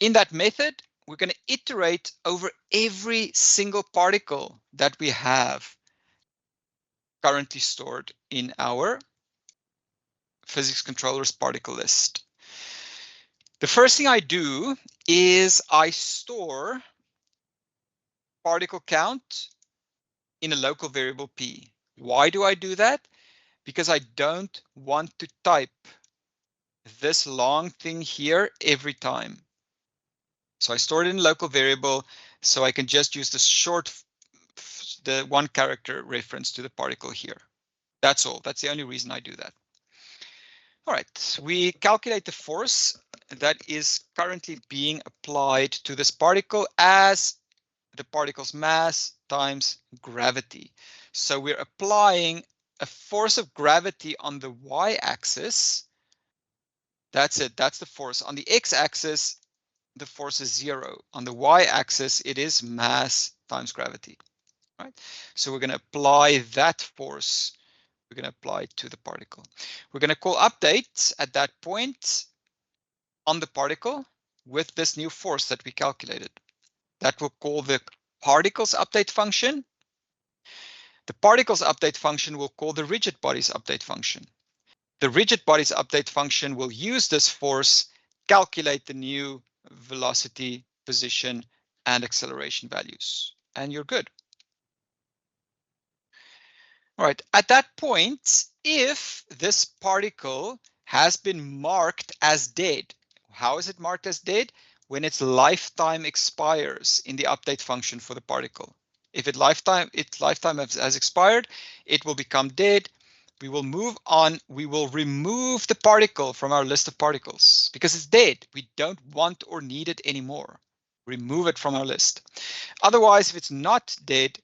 In that method, we're going to iterate over every single particle that we have currently stored in our physics controller's particle list. The first thing I do is I store particle count in a local variable p. Why do I do that? Because I don't want to type this long thing here every time. So I store it in a local variable so I can just use the short, the one character reference to the particle here. That's all. That's the only reason I do that. All right, we calculate the force that is currently being applied to this particle as the particle's mass times gravity. So we're applying a force of gravity on the y-axis. That's it. That's the force. On the x-axis, the force is 0. On the y-axis, it is mass times gravity. Right? So we're going to apply that force. We're going to apply it to the particle. We're going to call update at that point on the particle with this new force that we calculated. That will call the particles update function. The particles update function will call the rigid bodies update function. The rigid bodies update function will use this force, calculate the new velocity, position, and acceleration values, and you're good. All right, at that point, if this particle has been marked as dead, how is it marked as dead? When its lifetime expires in the update function for the particle. If its lifetime has expired, it will become dead. We will move on. We will remove the particle from our list of particles because it's dead. We don't want or need it anymore. Remove it from our list. Otherwise, if it's not dead,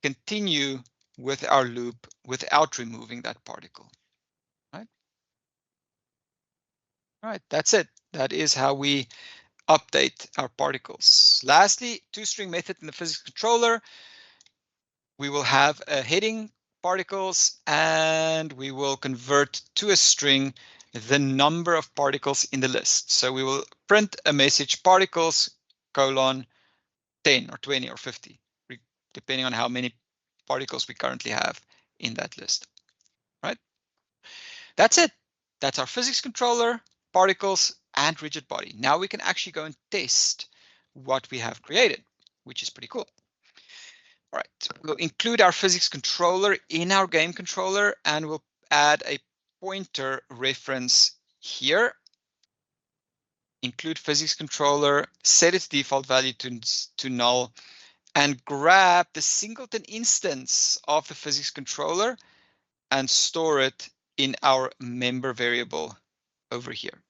continue with our loop without removing that particle. Right? All right, that's it. That is how we update our particles. Lastly, two-string method in the physics controller. We will have a heading particles and we will convert to a string the number of particles in the list. So we will print a message particles colon 10 or 20 or 50, depending on how many particles we currently have in that list. Right? That's it. That's our physics controller, particles, and rigid body. Now we can actually go and test what we have created, which is pretty cool. All right, we'll include our physics controller in our game controller, and we'll add a pointer reference here. Include physics controller, set its default value to null, and grab the singleton instance of the physics controller and store it in our member variable over here.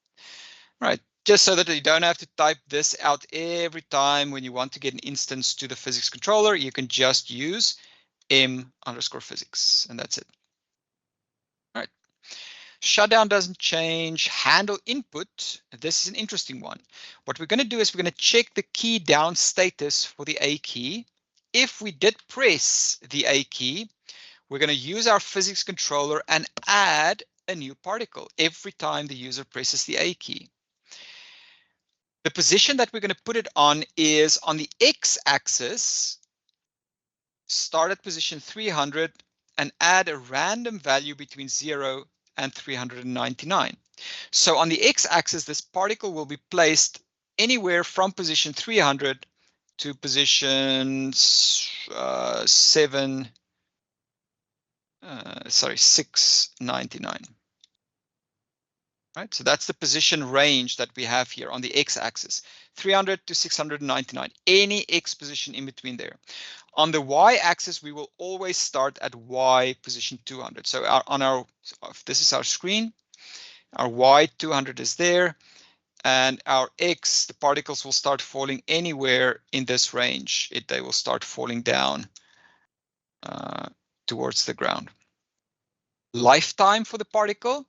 Right, just so that you don't have to type this out every time when you want to get an instance to the physics controller, you can just use m_physics, and that's it. All right. Shutdown doesn't change. Handle input. This is an interesting one. What we're going to do is we're going to check the key down status for the A key. If we did press the A key, we're going to use our physics controller and add a new particle every time the user presses the A key. The position that we're going to put it on is on the x-axis. Start at position 300 and add a random value between 0 and 399. So on the x-axis, this particle will be placed anywhere from position 300 to position 699. Right, so that's the position range that we have here on the x-axis, 300 to 699, any x position in between there. On the y-axis, we will always start at y position 200. So this is our screen, our y 200 is there, and our x, the particles will start falling anywhere in this range. They will start falling down towards the ground. Lifetime for the particle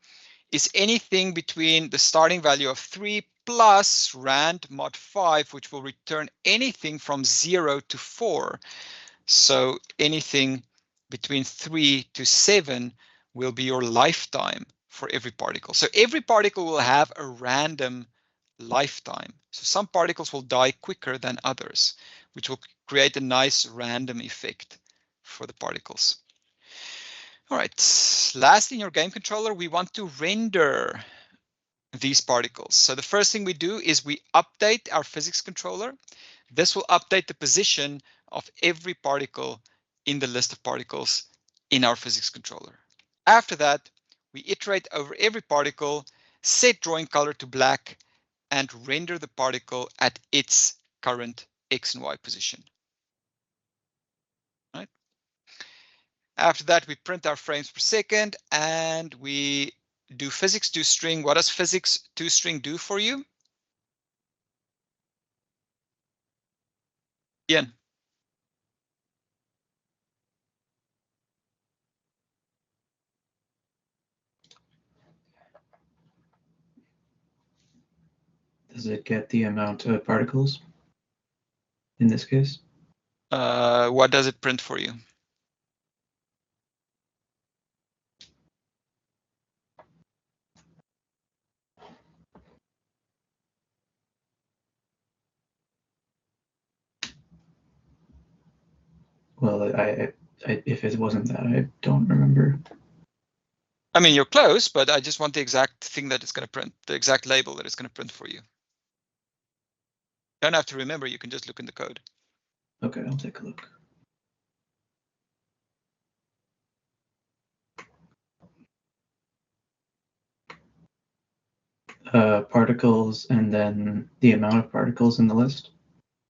is anything between the starting value of 3 plus rand mod 5, which will return anything from 0 to 4. So anything between 3 to 7 will be your lifetime for every particle. So every particle will have a random lifetime. So some particles will die quicker than others, which will create a nice random effect for the particles. All right, last in your game controller, we want to render these particles. So the first thing we do is we update our physics controller. This will update the position of every particle in the list of particles in our physics controller. After that, we iterate over every particle, set drawing color to black, and render the particle at its current X and Y position. Right? After that, we print our frames per second and we do physics to string. What does physics to string do for you? Ian. Does it get the amount of particles in this case? What does it print for you? Well, if it wasn't that, I don't remember. I mean, you're close, but I just want the exact thing that it's going to print, the exact label that it's going to print for you. You don't have to remember, you can just look in the code. Okay, I'll take a look. Particles and then the amount of particles in the list?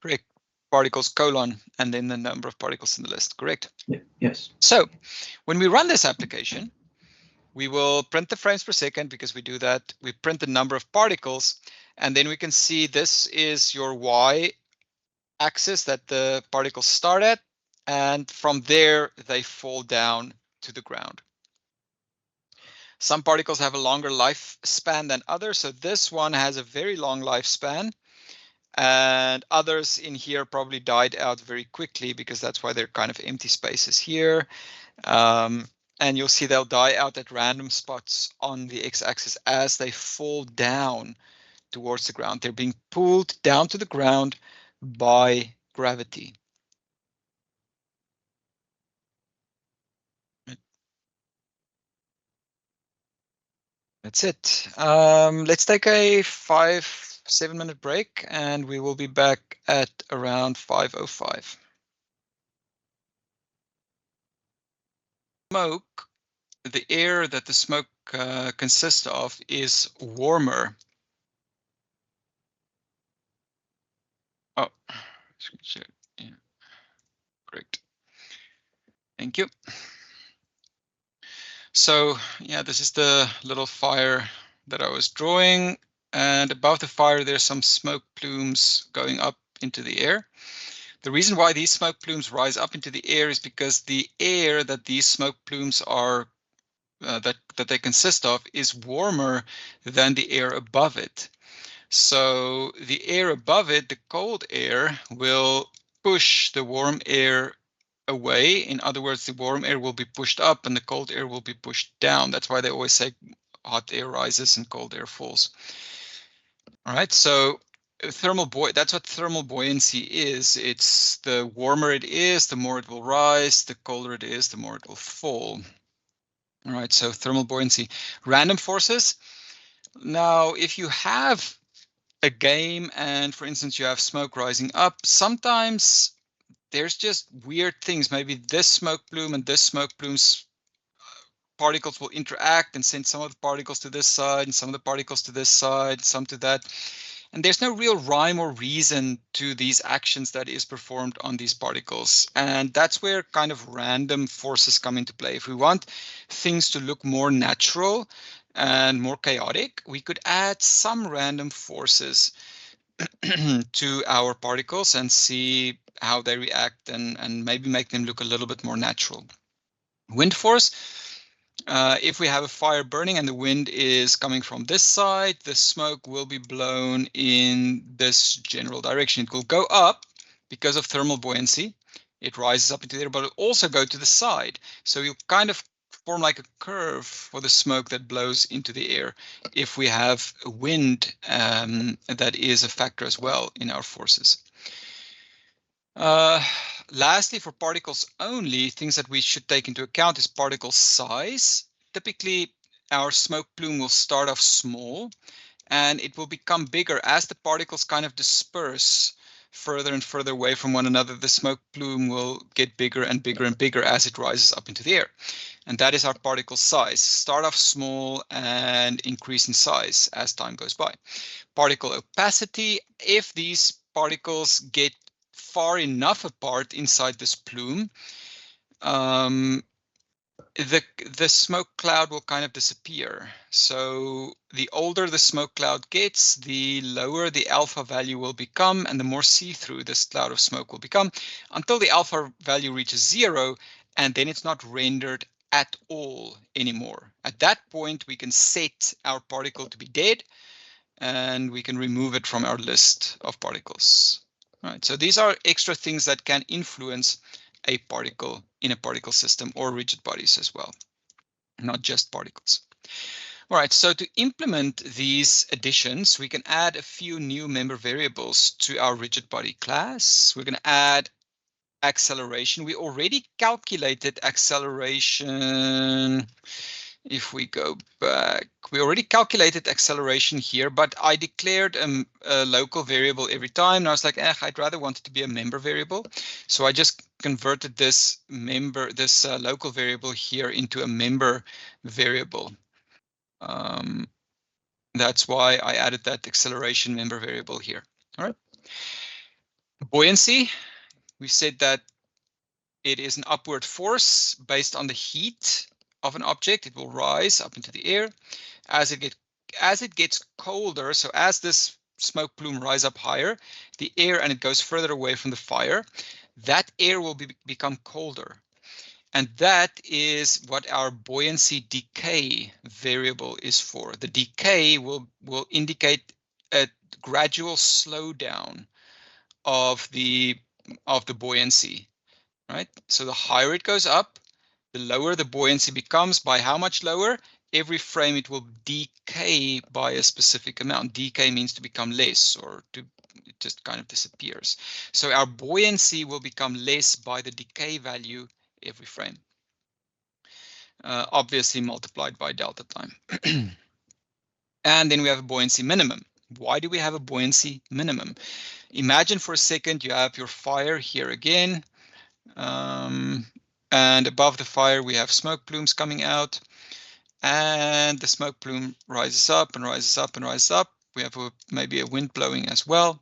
Correct. Particles colon and then the number of particles in the list. Correct. Yeah, yes. So when we run this application, we will print the frames per second because we do that. We print the number of particles, and then we can see this is your Y axis that the particles start at, and from there they fall down to the ground. Some particles have a longer lifespan than others, so this one has a very long lifespan, and others in here probably died out very quickly because that's why they're kind of empty spaces here. And you'll see they'll die out at random spots on the x-axis as they fall down towards the ground. They're being pulled down to the ground by gravity. That's it. Let's take a 5-7 minute break and we will be back at around 5:05. Smoke, the air that the smoke consists of is warmer. Oh, yeah, great. Thank you. So yeah, this is the little fire that I was drawing, and above the fire there's some smoke plumes going up into the air. The reason why these smoke plumes rise up into the air is because the air that these smoke plumes are that they consist of is warmer than the air above it. So the air above it, the cold air, will push the warm air away. In other words, the warm air will be pushed up and the cold air will be pushed down. That's why they always say hot air rises and cold air falls. All right, so that's what thermal buoyancy is. It's the warmer it is, the more it will rise, the colder it is, the more it will fall. All right, so thermal buoyancy. Random forces. Now, if you have a game and, for instance, you have smoke rising up, sometimes there's just weird things. Maybe this smoke plume and this smoke plume's particles will interact and send some of the particles to this side and some of the particles to this side, some to that. And there's no real rhyme or reason to these actions that is performed on these particles. And that's where kind of random forces come into play. If we want things to look more natural and more chaotic, we could add some random forces to our particles and see how they react and maybe make them look a little bit more natural. Wind force. If we have a fire burning and the wind is coming from this side, the smoke will be blown in this general direction. It will go up because of thermal buoyancy. It rises up into the air, but it'll also go to the side. So you'll kind of form like a curve for the smoke that blows into the air if we have wind that is a factor as well in our forces. Lastly, for particles only, things that we should take into account is particle size. Typically, our smoke plume will start off small and it will become bigger as the particles kind of disperse further and further away from one another. The smoke plume will get bigger and bigger and bigger as it rises up into the air. And that is our particle size. Start off small and increase in size as time goes by. Particle opacity, if these particles get far enough apart inside this plume, the smoke cloud will kind of disappear. So the older the smoke cloud gets, the lower the alpha value will become and the more see-through this cloud of smoke will become until the alpha value reaches 0, and then it's not rendered at all anymore. At that point, we can set our particle to be dead and we can remove it from our list of particles. All right, so these are extra things that can influence a particle in a particle system or rigid bodies as well, not just particles. All right, so to implement these additions, we can add a few new member variables to our rigid body class. We're going to add acceleration. We already calculated acceleration. If we go back, we already calculated acceleration here, but I declared a local variable every time. And I was like, I'd rather want it to be a member variable. So I just converted this local variable here into a member variable. That's why I added that acceleration member variable here. All right. Buoyancy, we said that it is an upward force based on the heat of an object. It will rise up into the air. As it gets colder, so as this smoke plume rise up higher, the air, and it goes further away from the fire, that air will become colder. And that is what our buoyancy decay variable is for. The decay will indicate a gradual slowdown of the buoyancy, right? So the higher it goes up, the lower the buoyancy becomes. By how much lower? Every frame it will decay by a specific amount. Decay means to become less, or it just kind of disappears. So our buoyancy will become less by the decay value every frame. Obviously multiplied by delta time. And then we have a buoyancy minimum. Why do we have a buoyancy minimum? Imagine for a second you have your fire here again. And above the fire we have smoke plumes coming out. And the smoke plume rises up and rises up and rises up. We have maybe a wind blowing as well.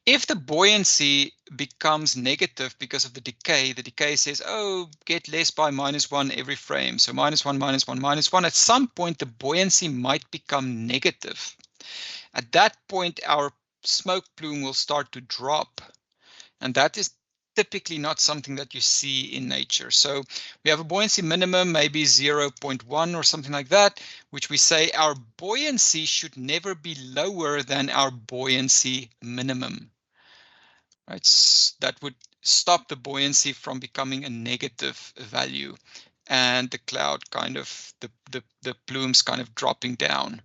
If the buoyancy becomes negative because of the decay says, oh, get less by -1 every frame. So -1, -1, -1. At some point, the buoyancy might become negative. At that point, our smoke plume will start to drop. And that is typically not something that you see in nature. So we have a buoyancy minimum, maybe 0.1 or something like that, which we say our buoyancy should never be lower than our buoyancy minimum. Right? That would stop the buoyancy from becoming a negative value and the cloud kind of, the plumes kind of dropping down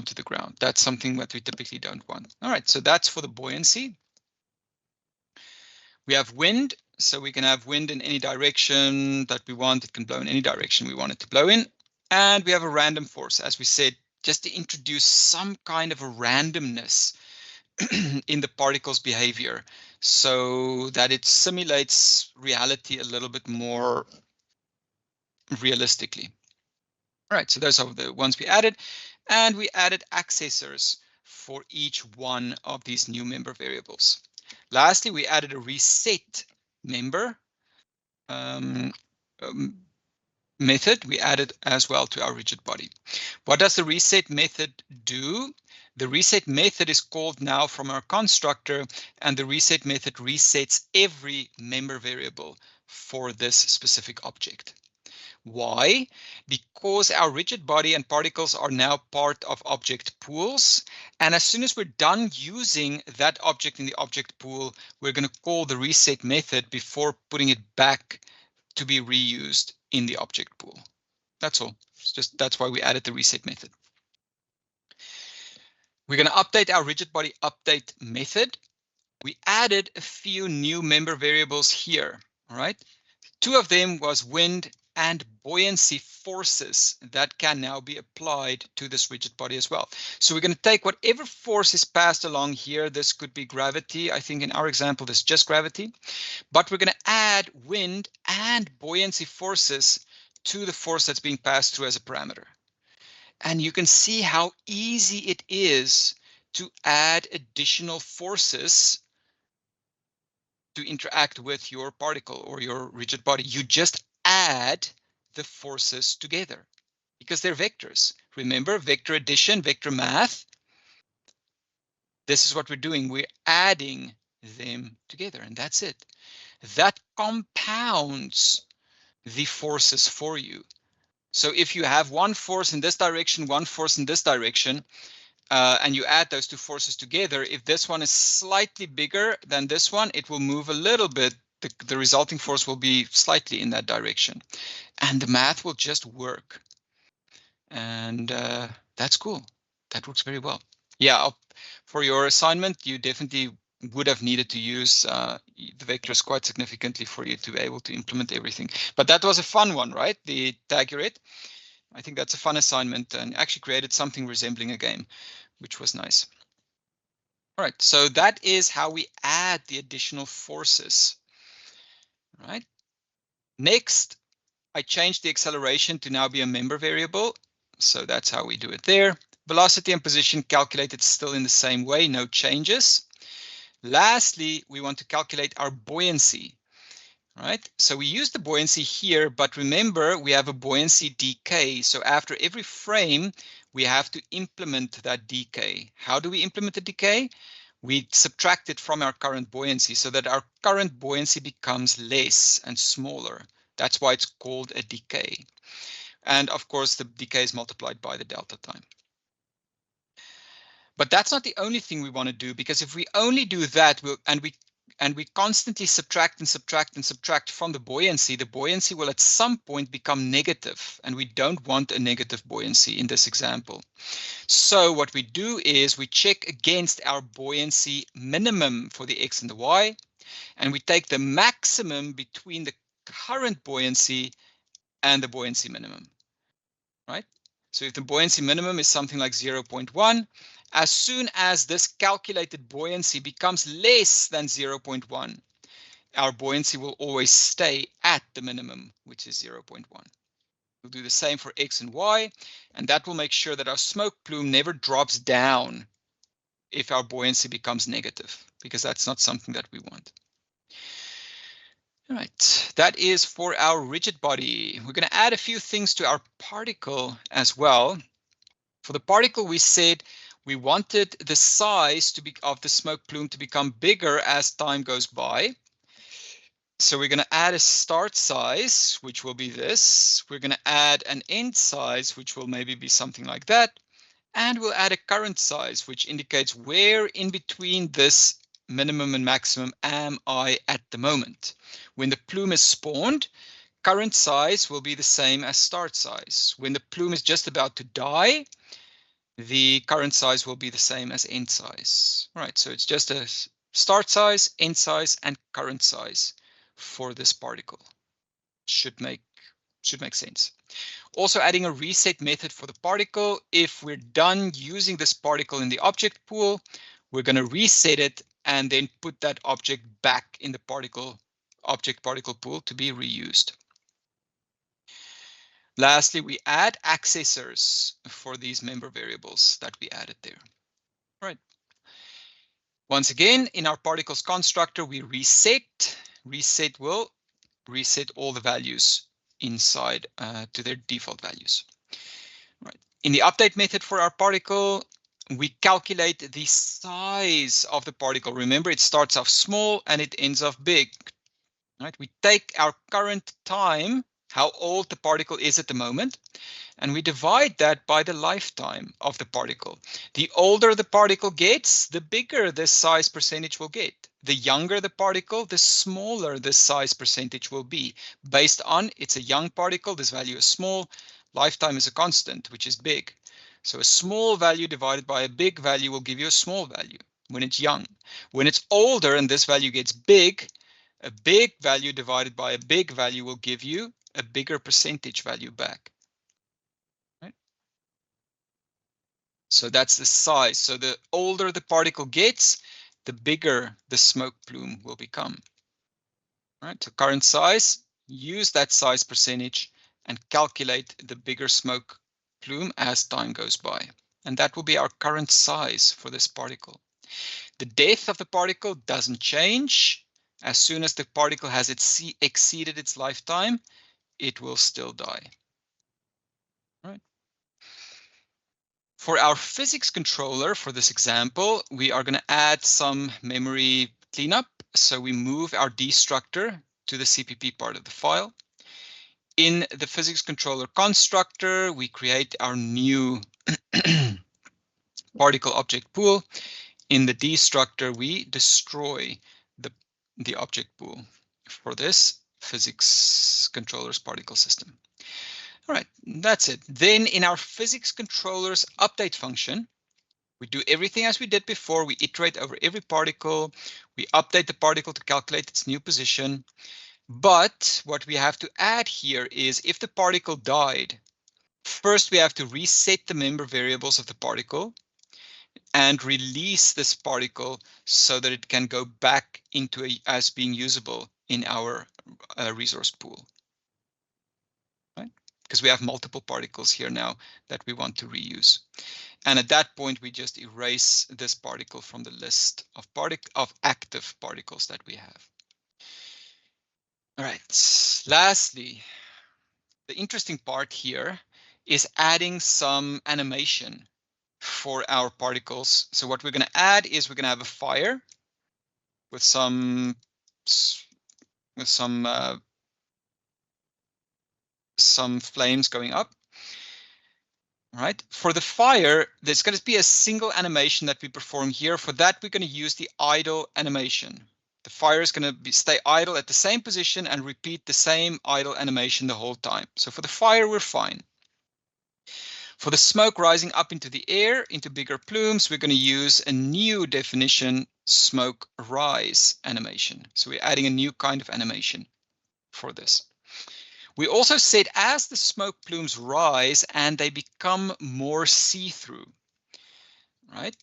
to the ground. That's something that we typically don't want. All right, so that's for the buoyancy. We have wind, so we can have wind in any direction that we want. It can blow in any direction we want it to blow in. And we have a random force, as we said, just to introduce some kind of a randomness in the particle's behavior so that it simulates reality a little bit more realistically. All right, so those are the ones we added. And we added accessors for each one of these new member variables. Lastly, we added a reset member method. We added as well to our rigid body. What does the reset method do? The reset method is called now from our constructor, and the reset method resets every member variable for this specific object. Why? Because our rigid body and particles are now part of object pools. And as soon as we're done using that object in the object pool, we're going to call the reset method before putting it back to be reused in the object pool. That's all. It's just that's why we added the reset method. We're going to update our rigid body update method. We added a few new member variables here. All right. Two of them was wind and buoyancy forces that can now be applied to this rigid body as well. So we're going to take whatever force is passed along here. This could be gravity. I think in our example, this is just gravity. But we're going to add wind and buoyancy forces to the force that's being passed through as a parameter. And you can see how easy it is to add additional forces to interact with your particle or your rigid body. You just add the forces together because they're vectors. Remember, vector addition, vector math. This is what we're doing. We're adding them together, and that's it. That compounds the forces for you. So if you have one force in this direction, one force in this direction, and you add those two forces together, if this one is slightly bigger than this one, it will move a little bit. The resulting force will be slightly in that direction. And the math will just work. And that's cool. That works very well. Yeah, for your assignment, you definitely would have needed to use the vectors quite significantly for you to be able to implement everything. But that was a fun one, right? The tag-urate. I think that's a fun assignment and actually created something resembling a game, which was nice. All right, so that is how we add the additional forces. All right. Next, I changed the acceleration to now be a member variable. So that's how we do it there. Velocity and position calculated still in the same way, no changes. Lastly, we want to calculate our buoyancy. Right? So we use the buoyancy here, but remember we have a buoyancy decay. So after every frame, we have to implement that decay. How do we implement the decay? We subtract it from our current buoyancy so that our current buoyancy becomes less and smaller. That's why it's called a decay. And of course, the decay is multiplied by the delta time. But that's not the only thing we want to do, because if we only do that, and we constantly subtract and subtract and subtract from the buoyancy will at some point become negative, and we don't want a negative buoyancy in this example. So what we do is we check against our buoyancy minimum for the x and the y, and we take the maximum between the current buoyancy and the buoyancy minimum, right? So if the buoyancy minimum is something like 0.1, as soon as this calculated buoyancy becomes less than 0.1, our buoyancy will always stay at the minimum, which is 0.1. We'll do the same for x and y, and that will make sure that our smoke plume never drops down if our buoyancy becomes negative, because that's not something that we want. All right, that is for our rigid body. We're going to add a few things to our particle as well. For the particle, we said we wanted the size of the smoke plume to become bigger as time goes by. So we're going to add a start size, which will be this. We're going to add an end size, which will maybe be something like that. And we'll add a current size, which indicates where in between this minimum and maximum am I at the moment. When the plume is spawned, current size will be the same as start size. When the plume is just about to die, the current size will be the same as end size. All right, so it's just a start size, end size, and current size for this particle. Should make sense. Also adding a reset method for the particle. If we're done using this particle in the object pool, we're going to reset it and then put that object back in the object particle pool to be reused. Lastly, we add accessors for these member variables that we added there. All right. Once again, in our particles constructor, we reset. Reset will reset all the values inside to their default values. Right. In the update method for our particle, we calculate the size of the particle. Remember, it starts off small and it ends off big. Right? We take our current time, how old the particle is at the moment, and we divide that by the lifetime of the particle. The older the particle gets, the bigger the size percentage will get. The younger the particle, the smaller the size percentage will be. Based on it's a young particle, this value is small. Lifetime is a constant, which is big. So a small value divided by a big value will give you a small value when it's young. When it's older and this value gets big, a big value divided by a big value will give you a bigger percentage value back. Right? So that's the size. So the older the particle gets, the bigger the smoke plume will become. Right? So current size, use that size percentage and calculate the bigger smoke plume as time goes by. And that will be our current size for this particle. The depth of the particle doesn't change. As soon as the particle has exceeded its lifetime, it will still die. Right? For our physics controller, for this example, we are going to add some memory cleanup. So we move our destructor to the CPP part of the file. In the physics controller constructor, we create our new particle object pool. In the destructor, we destroy the object pool for this physics controller's particle system. All right, that's it. Then in our physics controller's update function, we do everything as we did before. We iterate over every particle. We update the particle to calculate its new position. But what we have to add here is if the particle died, first we have to reset the member variables of the particle and release this particle so that it can go back into as being usable in our resource pool. Right? Because we have multiple particles here now that we want to reuse. And at that point, we just erase this particle from the list of active particles that we have. All right, lastly, the interesting part here is adding some animation for our particles. So what we're going to add is we're going to have a fire with some flames going up. All right. For the fire, there's going to be a single animation that we perform here. For that, we're going to use the idle animation. The fire is going to stay idle at the same position and repeat the same idle animation the whole time. So for the fire, we're fine. For the smoke rising up into the air, into bigger plumes, we're going to use a new definition, smoke rise animation. So we're adding a new kind of animation for this. We also said as the smoke plumes rise and they become more see-through, right?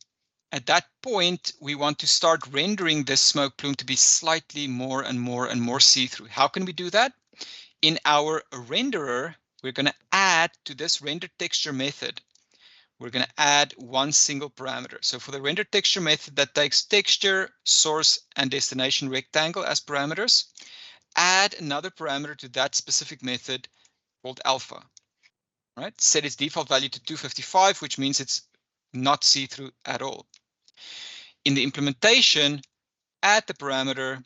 At that point, we want to start rendering this smoke plume to be slightly more and more and more see-through. How can we do that? In our renderer, we're going to add to this render texture method, we're going to add one single parameter. So for the render texture method that takes texture, source, and destination rectangle as parameters, add another parameter to that specific method called alpha. Right? Set its default value to 255, which means it's not see-through at all. In the implementation, add the parameter,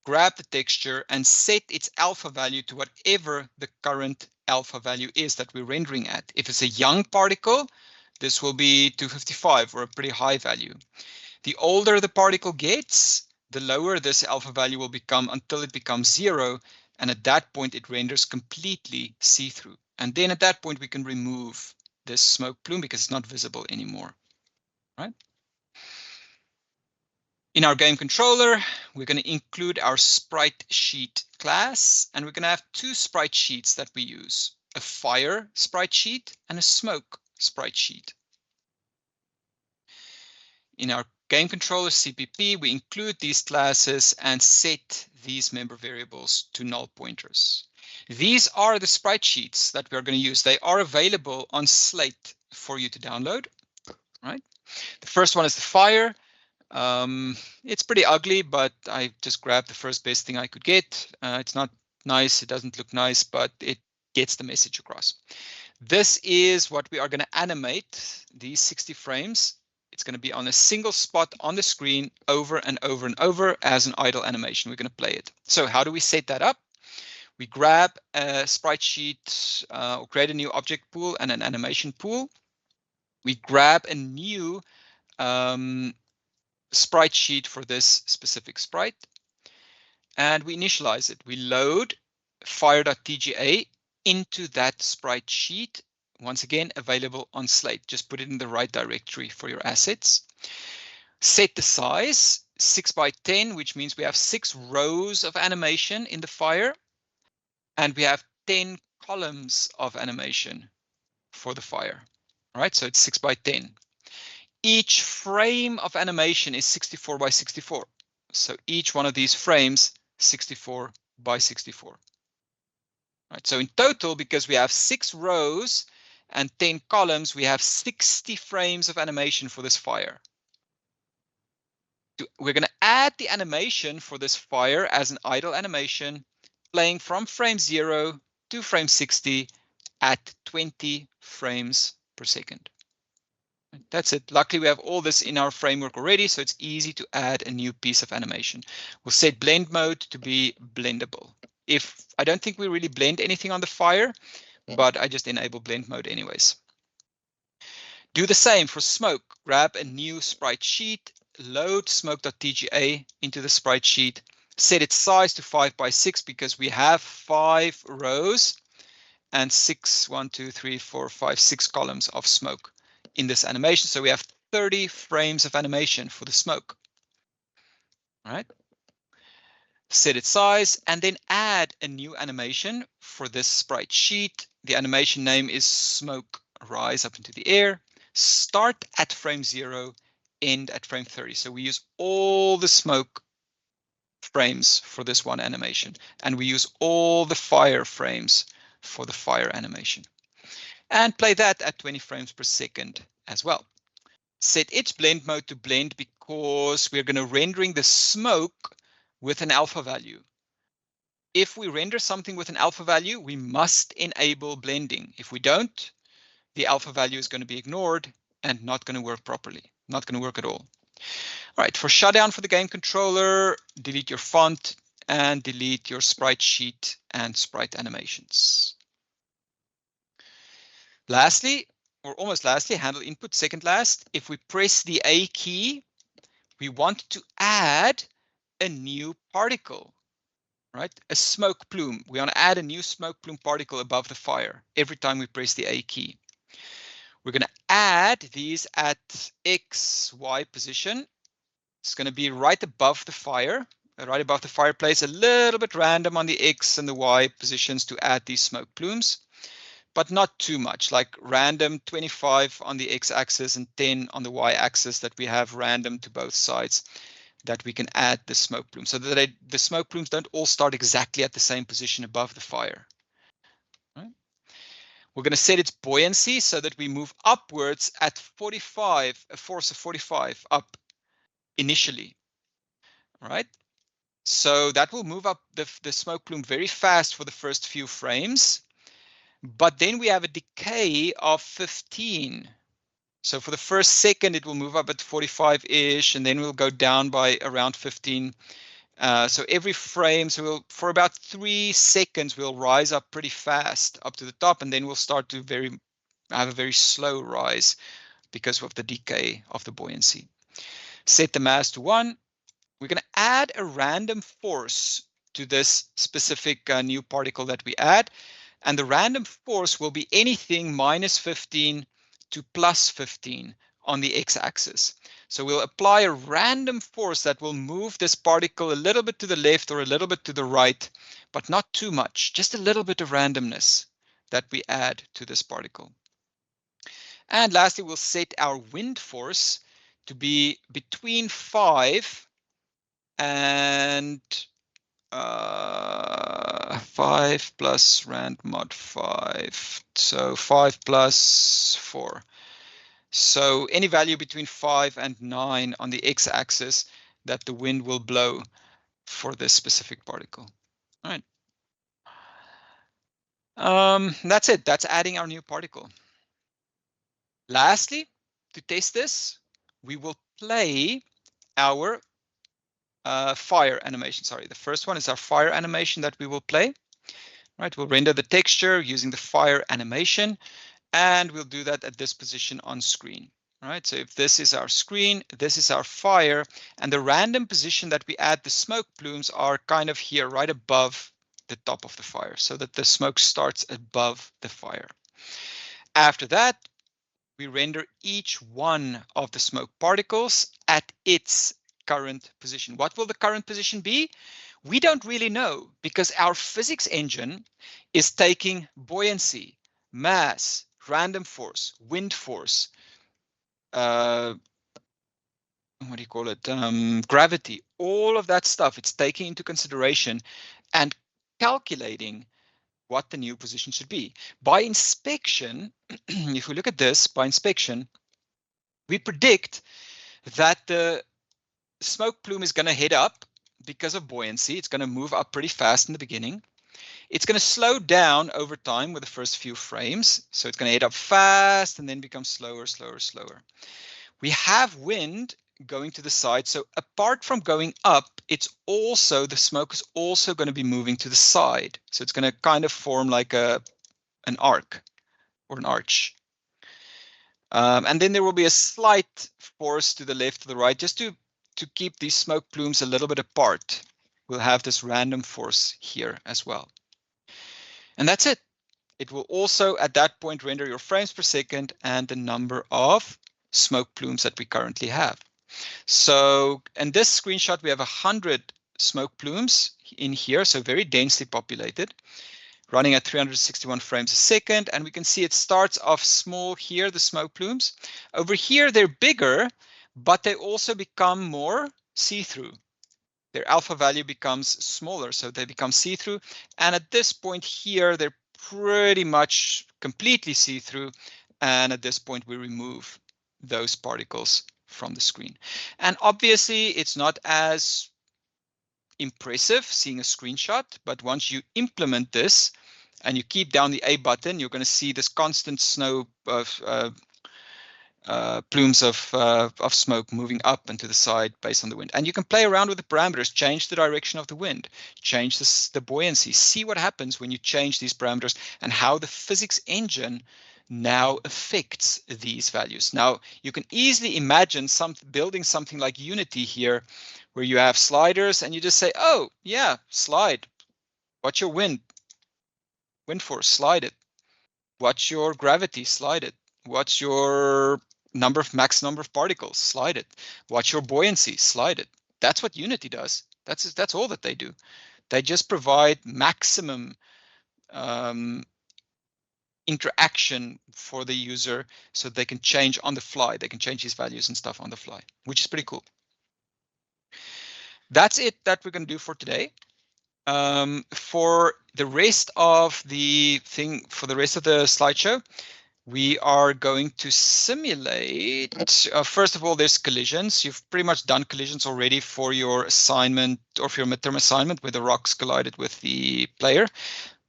grab the texture, and set its alpha value to whatever the current alpha value is that we're rendering at. If it's a young particle, this will be 255 or a pretty high value. The older the particle gets, the lower this alpha value will become until it becomes 0. And at that point, it renders completely see-through. And then at that point, we can remove this smoke plume because it's not visible anymore. Right? In our game controller, we're going to include our sprite sheet class, and we're going to have two sprite sheets that we use, a fire sprite sheet and a smoke sprite sheet. In our game controller CPP, we include these classes and set these member variables to null pointers. These are the sprite sheets that we're going to use. They are available on Slate for you to download. Right? The first one is the fire. It's pretty ugly, but I just grabbed the first best thing I could get. It's not nice, it doesn't look nice, but it gets the message across. This is what we are going to animate, these 60 frames. It's going to be on a single spot on the screen over and over and over as an idle animation. We're going to play it. So how do we set that up? We grab a sprite sheet or create a new object pool and an animation pool. We grab a new sprite sheet for this specific sprite, and we initialize it. We load fire.tga into that sprite sheet. Once again, available on Slate. Just put it in the right directory for your assets. Set the size 6 by 10, which means we have 6 rows of animation in the fire, and we have 10 columns of animation for the fire. All right, so it's 6 by 10. Each frame of animation is 64 by 64. So each one of these frames, 64 by 64. Right, so in total, because we have 6 rows and 10 columns, we have 60 frames of animation for this fire. We're going to add the animation for this fire as an idle animation, playing from frame 0 to frame 60 at 20 frames per second. That's it. Luckily, we have all this in our framework already, so it's easy to add a new piece of animation. We'll set blend mode to be blendable. I don't think we really blend anything on the fire, but I just enable blend mode anyways. Do the same for smoke. Grab a new sprite sheet, load smoke.tga into the sprite sheet, set its size to 5 by 6 because we have 5 rows and 6 columns of smoke in this animation. So we have 30 frames of animation for the smoke. All right. Set its size and then add a new animation for this sprite sheet. The animation name is smoke rise up into the air. Start at frame 0, end at frame 30. So we use all the smoke frames for this one animation, and we use all the fire frames for the fire animation. And play that at 20 frames per second as well. Set its blend mode to blend because we're going to rendering the smoke with an alpha value. If we render something with an alpha value, we must enable blending. If we don't, the alpha value is going to be ignored and not going to work properly, not going to work at all. All right, for shutdown for the game controller, delete your font and delete your sprite sheet and sprite animations. Lastly, or almost lastly, handle input second last. If we press the A key, we want to add a new particle, right? A smoke plume. We want to add a new smoke plume particle above the fire every time we press the A key. We're going to add these at X, Y position. It's going to be right above the fire, right above the fireplace, a little bit random on the X and the Y positions to add these smoke plumes, but not too much, like random 25 on the X-axis and 10 on the Y-axis that we have random to both sides that we can add the smoke plume so that the smoke plumes don't all start exactly at the same position above the fire. Right? We're going to set its buoyancy so that we move upwards at 45, a force of 45 up initially. All right. So that will move up the smoke plume very fast for the first few frames. But then we have a decay of 15. So for the first second, it will move up at 45-ish, and then we'll go down by around 15. So every frame, so for about 3 seconds, we'll rise up pretty fast up to the top, and then we'll start to have a very slow rise because of the decay of the buoyancy. Set the mass to 1. We're going to add a random force to this specific new particle that we add. And the random force will be anything minus 15 to plus 15 on the x-axis. So we'll apply a random force that will move this particle a little bit to the left or a little bit to the right, but not too much, just a little bit of randomness that we add to this particle. And lastly, we'll set our wind force to be between 5 and 5 plus rand mod 5. So 5 plus 4. So any value between 5 and 9 on the x-axis that the wind will blow for this specific particle. All right. That's it. That's adding our new particle. Lastly, to test this, we will play our fire animation. Sorry, the first one is our fire animation that we will play. Right, we'll render the texture using the fire animation, and we'll do that at this position on screen. Right, so if this is our screen, this is our fire, and the random position that we add the smoke plumes are kind of here, right above the top of the fire so that the smoke starts above the fire. After that, we render each one of the smoke particles at its current position. What will the current position be? We don't really know because our physics engine is taking buoyancy, mass, random force, wind force, what do you call it? Gravity, all of that stuff. It's taking into consideration and calculating what the new position should be. By inspection, if we look at this, by inspection, we predict that the smoke plume is going to head up because of buoyancy. It's going to move up pretty fast in the beginning. It's going to slow down over time with the first few frames. So it's going to head up fast and then become slower, slower, slower. We have wind going to the side. So apart from going up, it's also, the smoke is also going to be moving to the side. So it's going to kind of form like an arc or an arch. And then there will be a slight force to the left or the right, just to keep these smoke plumes a little bit apart. We'll have this random force here as well. And that's it. It will also at that point render your frames per second and the number of smoke plumes that we currently have. So in this screenshot, we have 100 smoke plumes in here, so very densely populated, running at 361 frames a second. And we can see it starts off small here, the smoke plumes. Over here, they're bigger, but they also become more see-through. Their alpha value becomes smaller, so they become see-through. And at this point here, they're pretty much completely see-through. And at this point, we remove those particles from the screen. And obviously, it's not as impressive seeing a screenshot, but once you implement this and you keep down the A button, you're going to see this constant snow of plumes of smoke moving up and to the side based on the wind. And you can play around with the parameters, change the direction of the wind, change the buoyancy, see what happens when you change these parameters and how the physics engine now affects these values. Now, you can easily imagine building something like Unity here, where you have sliders and you just say, oh, yeah, slide. What's your wind force? Slide it. What's your gravity? Slide it. What's your max number of particles? Slide it. What's your buoyancy? Slide it. That's what Unity does. That's all that they do. They just provide maximum interaction for the user so they can change on the fly. They can change these values and stuff on the fly, which is pretty cool. That's it that we're going to do for today. For the rest of the slideshow, we are going to simulate, first of all, there's collisions. You've pretty much done collisions already for your assignment or for your midterm assignment where the rocks collided with the player.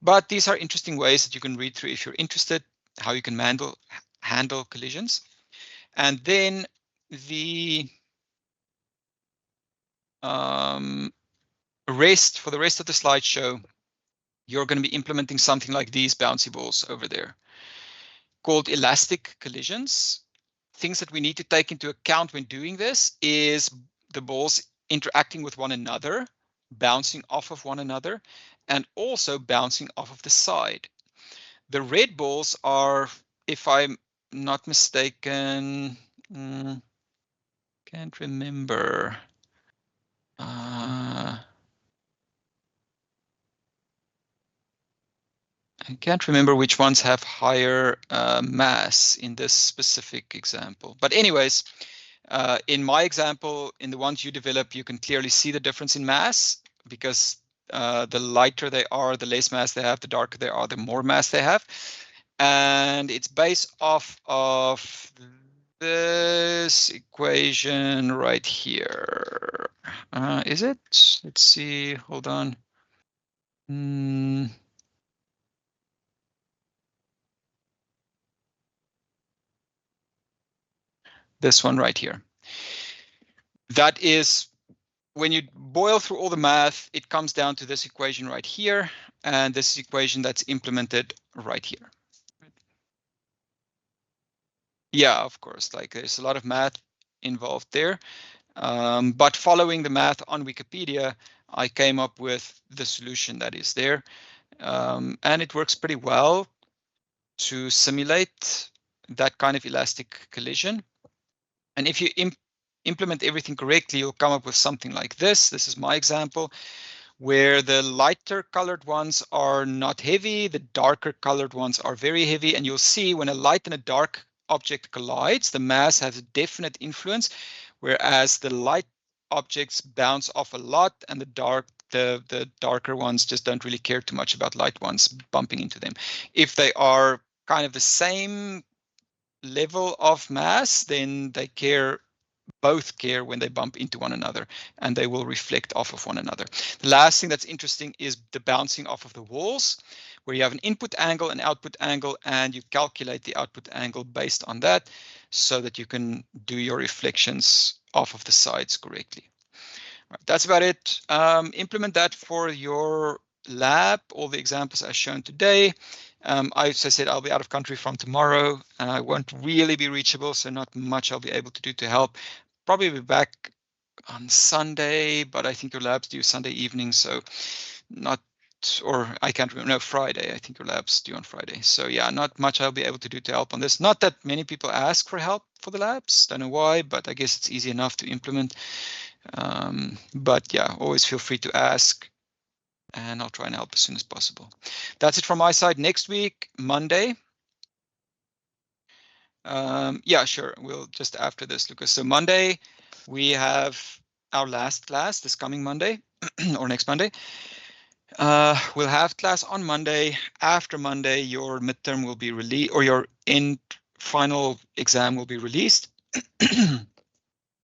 But these are interesting ways that you can read through if you're interested, how you can handle collisions. And then the for the rest of the slideshow, you're going to be implementing something like these bouncy balls over there called elastic collisions. Things that we need to take into account when doing this is the balls interacting with one another, bouncing off of one another, and also bouncing off of the side. The red balls are, if I'm not mistaken, can't remember. I can't remember which ones have higher mass in this specific example. But anyways, in my example, in the ones you develop, you can clearly see the difference in mass because the lighter they are, the less mass they have, the darker they are, the more mass they have. And it's based off of this equation right here. Is it? Let's see, hold on. This one right here. That is, when you boil through all the math, it comes down to this equation right here, and this equation that's implemented right here. Yeah, of course, like there's a lot of math involved there, but following the math on Wikipedia, I came up with the solution that is there. And it works pretty well to simulate that kind of elastic collision. And if you implement everything correctly, you'll come up with something like this. This is my example, where the lighter colored ones are not heavy, the darker colored ones are very heavy, and you'll see when a light and a dark object collides, the mass has a definite influence, whereas the light objects bounce off a lot, and the darker ones just don't really care too much about light ones bumping into them. If they are kind of the same level of mass, then both care when they bump into one another, and they will reflect off of one another. The last thing that's interesting is the bouncing off of the walls, where you have an input angle and output angle, and you calculate the output angle based on that so that you can do your reflections off of the sides correctly. Right, that's about it. Implement that for your lab, all the examples as shown today. As I said, I'll be out of country from tomorrow, and I won't really be reachable, so not much I'll be able to do to help. Probably be back on Sunday, but I think your lab's due Sunday evening, so not, or I can't remember, no, Friday. I think your lab's due on Friday. So yeah, not much I'll be able to do to help on this. Not that many people ask for help for the labs, don't know why, but I guess it's easy enough to implement. But yeah, always feel free to ask, and I'll try and help as soon as possible. That's it from my side. Next week, Monday. Yeah, sure. We'll just after this, Lucas. So Monday, we have our last class this coming Monday or next Monday. We'll have class on Monday. After Monday, your midterm will be released, or your end final exam will be released.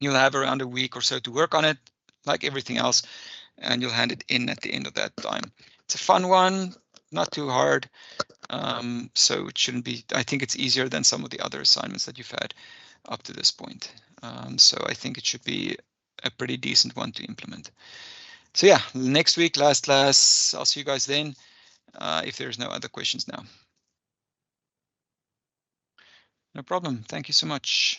You'll have around a week or so to work on it, like everything else, and you'll hand it in at the end of that time. It's a fun one, not too hard. So it shouldn't be, I think it's easier than some of the other assignments that you've had up to this point. So I think it should be a pretty decent one to implement. So yeah, next week, last class. I'll see you guys then, if there's no other questions now. No problem. Thank you so much.